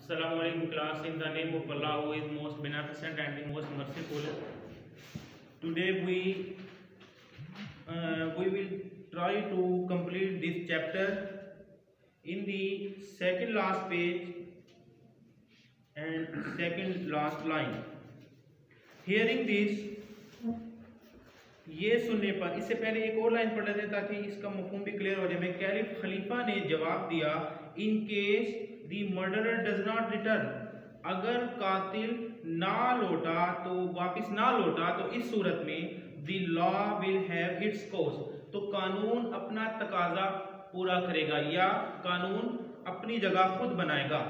Assalamu alaikum class. In the name of Allah who is most beneficent and the most merciful. Today we will try to complete this chapter in the second last page and second last line. Hearing this, ये सुनने पर, इससे पहले एक और line पढ़ लेते ताकि इसका मफहूम भी क्लियर हो जाए। मैं कैलिफ खलीफा ने जवाब दिया, in case the murderer does not return, अगर कातिल ना लौटा तो वापस ना लौटा तो इस सूरत में the law will have its course, तो कानून अपना तकाजा पूरा करेगा या कानून अपनी जगह खुद बनाएगा।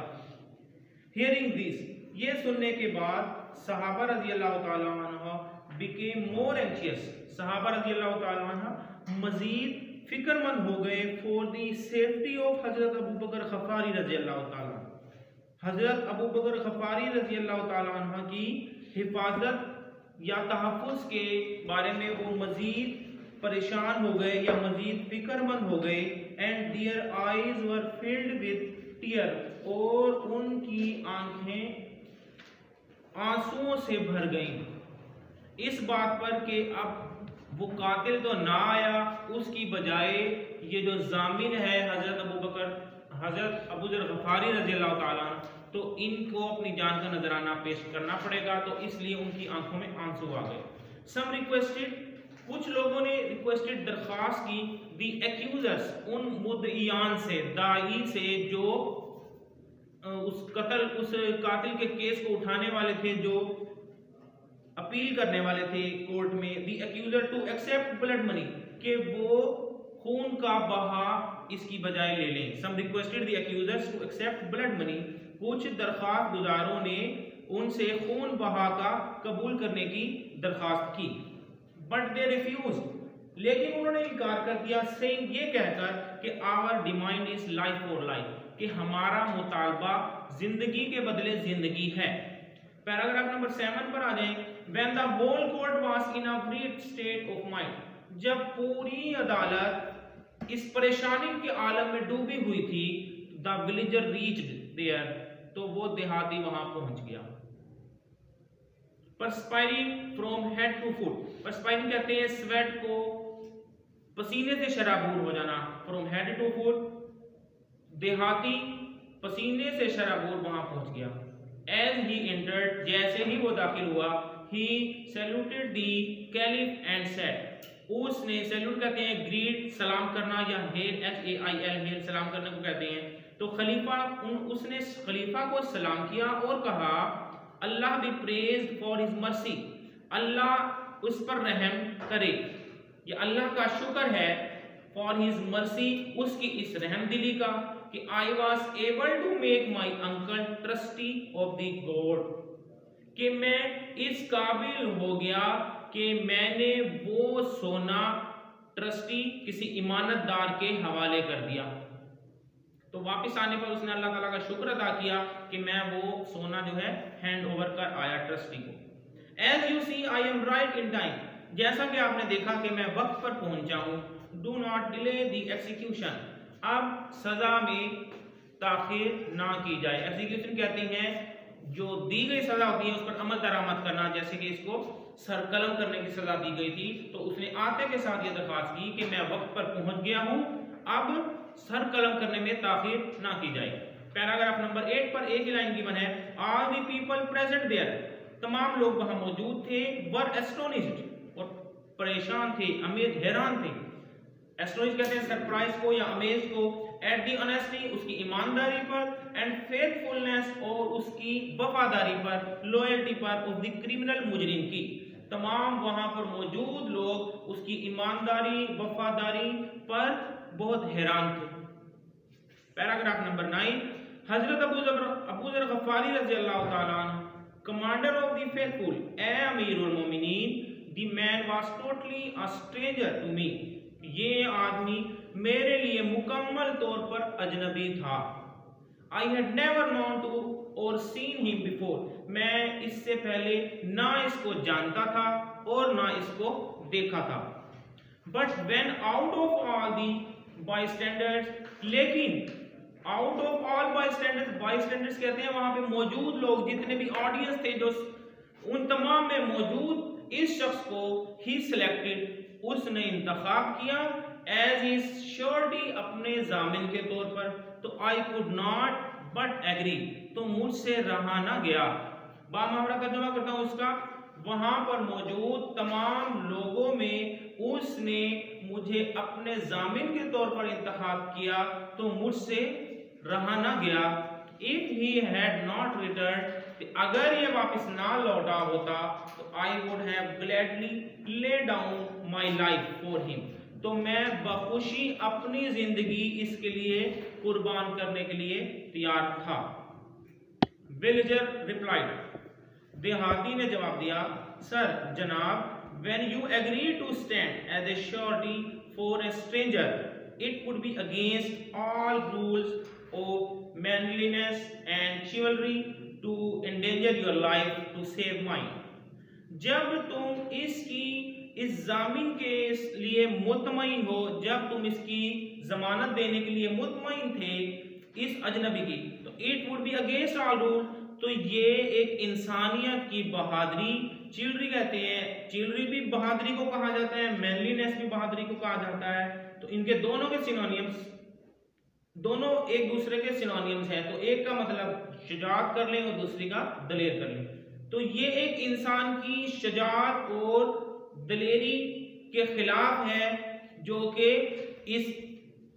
हियरिंग दिस, ये सुनने के बाद सहाबा रजी अल्लाह तआला अन्हा became more anxious, सहाबा रजी अल्लाह तआला अन्हा मजीद फिक्रमंद हो गए फॉर द सेफ्टी ऑफ हजरत अबू बकर गफारी रजी अल्लाह तआला, हजरत अबू बकर गफारी रजी अल्लाह तआला अन्हा की हिफाजत या तहफ़्फ़ुज़ के बारे में वो मजीद परेशान हो गए या मजीद फिक्रमंद हो गए। And their eyes were filled with tear, और उनकी आंखें आंसुओं से भर गईं इस बात पर कि अब वो कातिल तो ना आया, उसकी बजाय ये जो जामिन है हजरत अबू ज़र गफारी रज़ी अल्लाह ताला, तो इनको अपनी जान का नजराना पेश करना पड़ेगा, तो इसलिए उनकी आंखों में आंसू आ गए। सम रिक्वेस्टेड, कुछ लोगों ने रिक्वेस्टेड, दरख्वास्त की, दी एक्यूजर्स, उन मुद्दईयान से, दाई से, जो उस कातिल के केस को उठाने वाले थे, जो अपील करने वाले थे कोर्ट में, the accuser to accept blood money, कि वो खून का बहा इसकी बजाय ले लें। Some requested the accusers to accept blood money, कुछ दरख्वास्त गुजारों ने उनसे खून बहा का कबूल करने की दरख्वास्त की, बट दे रिफ्यूज, लेकिन उन्होंने इनकार कर दिया, सेइंग, ये कहकर कि our demand is life for life, कि हमारा मुतालबा जिंदगी के बदले जिंदगी है। पैराग्राफ नंबर 7 पर आ जाएं। When the whole court was in a great state of mind, जब पूरी अदालत इस परेशानी के आलम में डूबी हुई थी, the villager reached there, तो वो देहाती वहां पहुंच गया। Perspiring from head to foot, perspiring कहते हैं स्वेट को, पसीने से शराबूर हो जाना, from head to foot, देहाती पसीने से शराबूर वहां पहुंच गया। As he entered, जैसे ही वो दाखिल हुआ, he saluted the caliph and said, उसने, सैल्यूट कहते हैं ग्रीट, सलाम करना, या हेल, HAIL, हेल सलाम करने को कहते हैं, तो उसने खलीफा को सलाम किया और कहा, Allah be praised for his mercy, अल्लाह उस पर रहम करे, या अल्लाह का शुक्र है, फॉर हिज मर्सी, उसकी इस रहम दिली का, कि I was able to make my uncle trustee of the god, कि मैं इस काबिल हो गया कि मैंने वो सोना ट्रस्टी, किसी इमानतदार के हवाले कर दिया। तो वापस आने पर उसने अल्लाह ताला का शुक्र अदा किया कि मैं वो सोना जो है हैंड ओवर कर आया ट्रस्टी को। As you see I am right in time, जैसा कि आपने देखा कि मैं वक्त पर पहुंचा हूं। Do not delay the execution, अब सजा में ताखिर ना की जाए। एक्सिक्यूशन कहते हैं जो दी गई सजा होती है उस पर अमल दरामद करना, जैसे कि इसको सरकलम करने की सजा दी गई थी, तो उसने आते के साथ ये दरख्वास्त की कि मैं वक्त पर पहुंच गया हूं, अब सरकलम करने में ताखिर ना की जाए। पैराग्राफ नंबर 8 पर एक ही लाइन गिवन है, all the people present there, तमाम लोग वहां मौजूद थे, वर एस्टोनिश्ड, और परेशान थे, अमेज, हैरान थे। एस्टोनिश कहते हैं सरप्राइज को या अमेज को, एट दी ऑनेस्टी, उसकी ईमानदारी पर, एंड फेथफुलनेस, और उसकी वफादारी पर, लॉयल्टी पर, ऑफ द क्रिमिनल, मुजरिम की। तमाम वहां पर मौजूद लोग उसकी ईमानदारी, वफादारी पर बहुत हैरान थे। पैराग्राफ नंबर 9, हजरत अबू ज़र गफारी रज़ी अल्लाह ताला अन्हु, कमांडर ऑफ द फेथफुल, ए अमीरुल मोमिनीन, the man was totally a stranger to me, ये आदमी मेरे लिए मुकम्मल तौर पर अजनबी था। I had never known to or seen him before, मैं इससे पहले ना इसको जानता था और ना इसको देखा था। But when out of all the bystanders, लेकिन आउट ऑफ ऑल बाईस्टैंडर्स कहते हैं वहां पे मौजूद लोग, जितने भी ऑडियंस थे, जो उन तमाम में मौजूद इस शख्स को ही सिलेक्टेड, उसने इंतखाब किया एज हिज श्योरिटी, अपने जामिन के तौर पर। तो I could not but agree, तो मुझसे रहा ना गया। बामुहावरा तर्जुमा करता हूं उसका, वहां पर मौजूद तमाम लोगों में उसने मुझे अपने जामिन के तौर पर इंतखाब किया, तो मुझसे रहा ना गया। If he had not return, अगर ये वापस ना लौटा होता, तो I would have gladly lay down my life for him, तो मैं बखुशी अपनी जिंदगी इसके लिए कुर्बान करने के लिए तैयार था। विलेजर रिप्लाइड, देहाती ने जवाब दिया, सर जनाब, when you agree to stand as a surety for a stranger, it would be against all rules of manliness and chivalry to endanger your life to save mine. जब तुम इस जामिन के लिए मुतमईन हो, जब तुम इसकी जमानत देने के लिए मुतमईन थे इस अजनबी की, तो it would be against all rule, तो ये एक इंसानियत की बहादुरी, चिल्ड्री कहते हैं, चिल्ड्री भी बहादुरी को कहा जाता है, मैनलीनेस भी बहादुरी को कहा जाता है, तो इनके दोनों के सिनोनियम्स, दोनों एक दूसरे के सिनोनियम्स हैं। तो एक का मतलब शुजाअत कर लें और दूसरी का दलेर कर लें। तो ये एक इंसान की शुजाअत और दलेरी के खिलाफ है, जो कि इस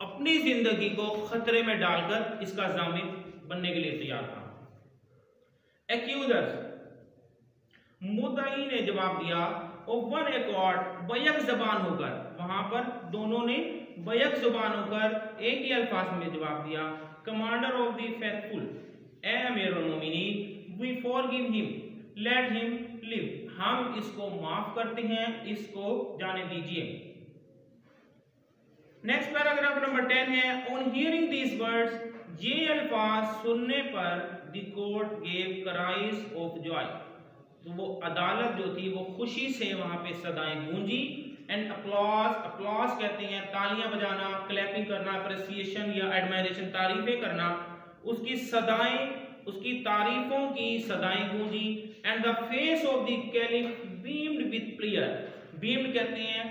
अपनी जिंदगी को खतरे में डालकर इसका जामिन बनने के लिए तैयार था। एक्यूजर्स, मुद्दई ने जवाब दिया, और वन एकॉर्ड, बैक जबान होकर, वहां पर दोनों ने बैक जुबान होकर एक ही अल्फाज में जवाब दिया, कमांडर ऑफ द फेथफुल, ए अमीरुल मोमिनीन, we forgive him, let him live, हम इसको माफ करते हैं, इसको जाने दीजिए। नेक्स्ट पैराग्राफ नंबर 10 है, ऑन हियरिंग दीज वर्ड्स, ये अल्फाज सुनने पर the court gave cries of Joy, तो वो अदालत जो थी वो खुशी से वहां पे सदाएं गूंजी, एंड अप्लॉज, अप्लॉज कहते हैं तालियां बजाना, क्लैपिंग करना, अप्रिसिएशन या एडमायरेशन, तारीफें करना, उसकी सदाएं, उसकी तारीफों की सदाएं गूंजी, and the face of the caliph beamed with player, beamed कहते हैं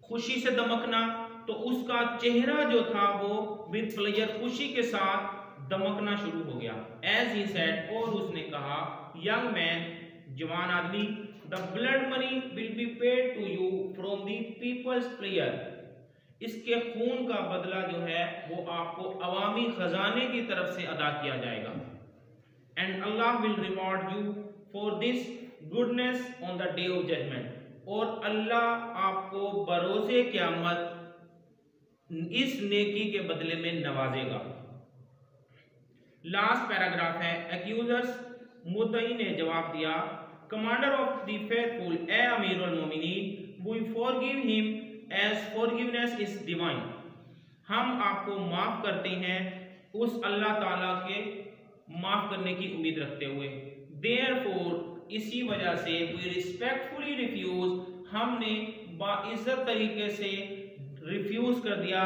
खुशी से दमकना, तो उसका चेहरा जो था वो विद प्लेयर, खुशी के साथ दमकना शुरू हो गया। एज ही सेड, और उसने कहा, यंग मैन, जवान आदमी, the blood money will be paid to you from the people's player, इसके खून का बदला जो है वो आपको अवामी खजाने की तरफ से अदा किया जाएगा। And Allah will reward you for this goodness on the day of judgment, और अल्लाह आपको बरोज़े क़यामत इस नेकी के बदले में नवाजेगा। लास्ट पैराग्राफ है, एक्यूजर्स, मुद्दई ने जवाब दिया, कमांडर ऑफ द फेथफुल, ए अमीरुल मोमिनीन, we forgive him as forgiveness is divine, हम आपको माफ करते हैं उस अल्लाह ताला के माफ करने की उम्मीद रखते हुए। देयरफॉर, इसी वजह से, वी रिस्पेक्टफुली रिफ्यूज, हमने बाइज्जत तरीके से रिफ्यूज कर दिया,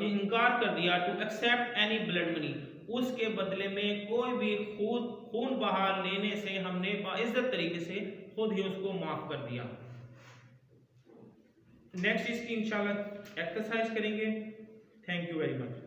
इनकार कर दिया, to accept any blood money, उसके बदले में कोई भी खून बहा लेने से हमने बाइज्जत तरीके से खुद ही उसको माफ कर दिया। नेक्स्ट इसकी इंशाल्लाह एक्सरसाइज करेंगे। Thank you very much.